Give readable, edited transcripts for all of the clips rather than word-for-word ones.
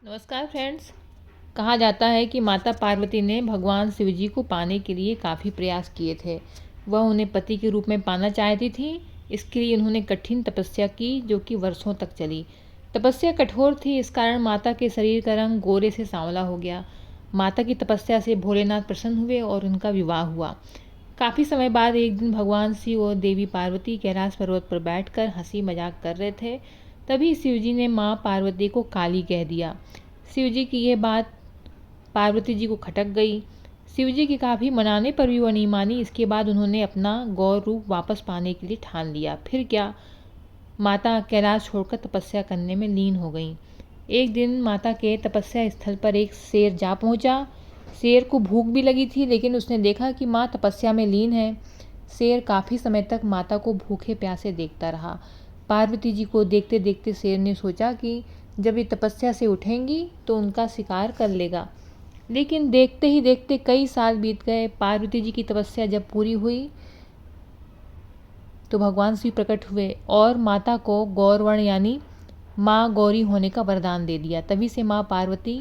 नमस्कार फ्रेंड्स। कहा जाता है कि माता पार्वती ने भगवान शिव जी को पाने के लिए काफ़ी प्रयास किए थे। वह उन्हें पति के रूप में पाना चाहती थी। इसके लिए उन्होंने कठिन तपस्या की जो कि वर्षों तक चली। तपस्या कठोर थी, इस कारण माता के शरीर का रंग गोरे से सांवला हो गया। माता की तपस्या से भोलेनाथ प्रसन्न हुए और उनका विवाह हुआ। काफ़ी समय बाद एक दिन भगवान शिव और देवी पार्वती कैलाश पर्वत पर बैठकर हंसी मजाक कर रहे थे। तभी शिवजी ने माँ पार्वती को काली कह दिया। शिवजी की यह बात पार्वती जी को खटक गई। शिवजी के काफ़ी मनाने पर भी वह नहीं मानी। इसके बाद उन्होंने अपना गौर रूप वापस पाने के लिए ठान लिया। फिर क्या, माता कैलाश छोड़कर तपस्या करने में लीन हो गईं। एक दिन माता के तपस्या स्थल पर एक शेर जा पहुंचा। शेर को भूख भी लगी थी, लेकिन उसने देखा कि माँ तपस्या में लीन है। शेर काफ़ी समय तक माता को भूखे प्यासे देखता रहा। पार्वती जी को देखते देखते शेर ने सोचा कि जब ये तपस्या से उठेंगी तो उनका शिकार कर लेगा। लेकिन देखते ही देखते कई साल बीत गए। पार्वती जी की तपस्या जब पूरी हुई तो भगवान शिव प्रकट हुए और माता को गौरवर्ण यानी माँ गौरी होने का वरदान दे दिया। तभी से माँ पार्वती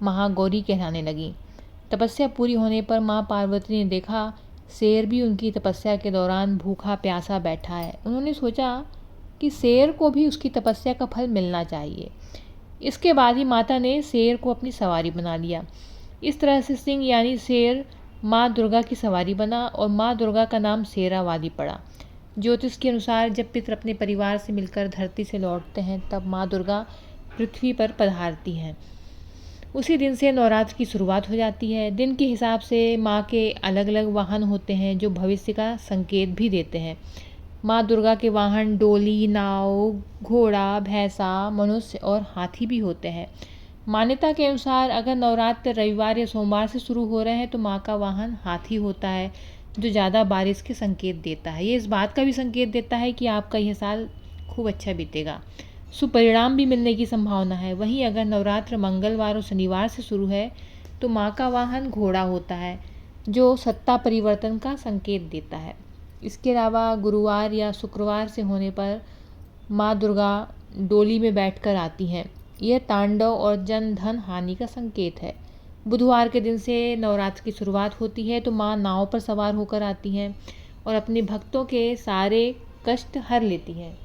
महागौरी कहलाने लगी। तपस्या पूरी होने पर माँ पार्वती ने देखा शेर भी उनकी तपस्या के दौरान भूखा प्यासा बैठा है। उन्होंने सोचा कि शेर को भी उसकी तपस्या का फल मिलना चाहिए। इसके बाद ही माता ने शेर को अपनी सवारी बना लिया। इस तरह से सिंह यानी शेर माँ दुर्गा की सवारी बना और माँ दुर्गा का नाम शेरावाली पड़ा। ज्योतिष के अनुसार जब पितर अपने परिवार से मिलकर धरती से लौटते हैं तब माँ दुर्गा पृथ्वी पर पधारती हैं। उसी दिन से नवरात्र की शुरुआत हो जाती है। दिन के हिसाब से माँ के अलग अलग वाहन होते हैं जो भविष्य का संकेत भी देते हैं। माँ दुर्गा के वाहन डोली, नाव, घोड़ा, भैंसा, मनुष्य और हाथी भी होते हैं। मान्यता के अनुसार अगर नवरात्र रविवार या सोमवार से शुरू हो रहे हैं तो माँ का वाहन हाथी होता है, जो ज़्यादा बारिश के संकेत देता है। ये इस बात का भी संकेत देता है कि आपका यह साल खूब अच्छा बीतेगा, सुपरिणाम भी मिलने की संभावना है। वहीं अगर नवरात्र मंगलवार और शनिवार से शुरू है तो माँ का वाहन घोड़ा होता है, जो सत्ता परिवर्तन का संकेत देता है। इसके अलावा गुरुवार या शुक्रवार से होने पर माँ दुर्गा डोली में बैठकर आती हैं। यह तांडव और जन धन हानि का संकेत है। बुधवार के दिन से नवरात्र की शुरुआत होती है तो माँ नाव पर सवार होकर आती हैं और अपने भक्तों के सारे कष्ट हर लेती हैं।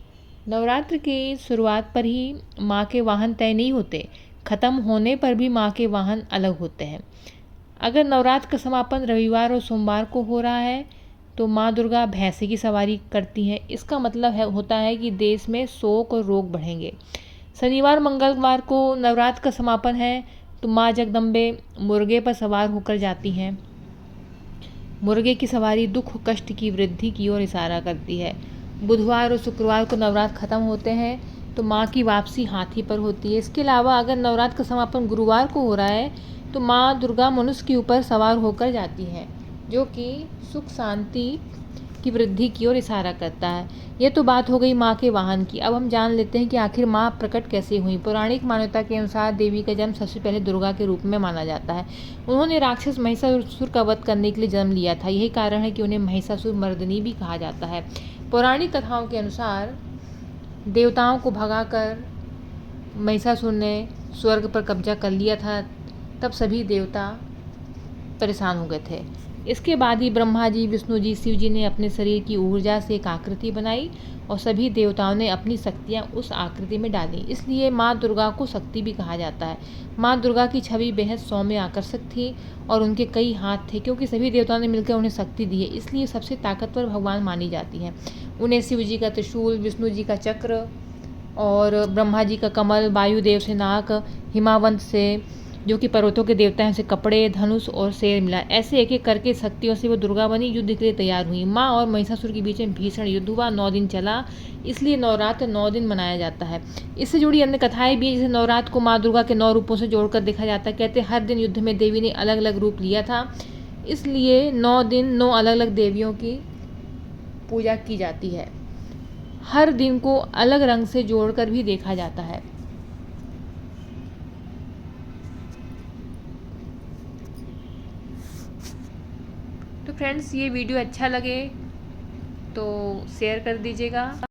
नवरात्र की शुरुआत पर ही माँ के वाहन तय नहीं होते, ख़त्म होने पर भी माँ के वाहन अलग होते हैं। अगर नवरात्र का समापन रविवार और सोमवार को हो रहा है तो माँ दुर्गा भैंसे की सवारी करती हैं। इसका मतलब होता है कि देश में शोक और रोग बढ़ेंगे। शनिवार मंगलवार को नवरात्र का समापन है तो माँ जगदम्बे मुर्गे पर सवार होकर जाती हैं। मुर्गे की सवारी दुख कष्ट की वृद्धि की ओर इशारा करती है। बुधवार और शुक्रवार को नवरात्र खत्म होते हैं तो माँ की वापसी हाथी पर होती है। इसके अलावा अगर नवरात्र का समापन गुरुवार को हो रहा है तो माँ दुर्गा मनुष्य के ऊपर सवार होकर जाती हैं, जो कि सुख शांति की वृद्धि की ओर इशारा करता है। यह तो बात हो गई माँ के वाहन की। अब हम जान लेते हैं कि आखिर माँ प्रकट कैसे हुई। पौराणिक मान्यता के अनुसार देवी का जन्म सबसे पहले दुर्गा के रूप में माना जाता है। उन्होंने राक्षस महिषासुर का वध करने के लिए जन्म लिया था। यही कारण है कि उन्हें महिषासुर मर्दिनी भी कहा जाता है। पौराणिक कथाओं के अनुसार देवताओं को भगाकर महिषासुर ने स्वर्ग पर कब्जा कर लिया था, तब सभी देवता परेशान हो गए थे। इसके बाद ही ब्रह्मा जी, विष्णु जी, शिव जी ने अपने शरीर की ऊर्जा से एक आकृति बनाई और सभी देवताओं ने अपनी शक्तियाँ उस आकृति में डाली। इसलिए माँ दुर्गा को शक्ति भी कहा जाता है। माँ दुर्गा की छवि बेहद सौम्य आकर्षक थी और उनके कई हाथ थे। क्योंकि सभी देवताओं ने मिलकर उन्हें शक्ति दी है, इसलिए सबसे ताकतवर भगवान मानी जाती हैं। उन्हें शिव जी का त्रिशूल, विष्णु जी का चक्र और ब्रह्मा जी का कमल, वायुदेव से नाग, हिमावंत से जो कि पर्वतों के देवता हैं, उसे कपड़े, धनुष और शेर मिला। ऐसे एक एक करके शक्तियों से वो दुर्गा बनी, युद्ध के लिए तैयार हुई। माँ और महिषासुर के बीच में भीषण युद्ध हुआ, 9 दिन चला। इसलिए नवरात्र 9 दिन मनाया जाता है। इससे जुड़ी अन्य कथाएं भी, जैसे नवरात्र को माँ दुर्गा के 9 रूपों से जोड़कर देखा जाता है। कहते हर दिन युद्ध में देवी ने अलग अलग रूप लिया था, इसलिए 9 दिन 9 अलग अलग देवियों की पूजा की जाती है। हर दिन को अलग रंग से जोड़कर भी देखा जाता है। तो फ्रेंड्स, ये वीडियो अच्छा लगे तो शेयर कर दीजिएगा।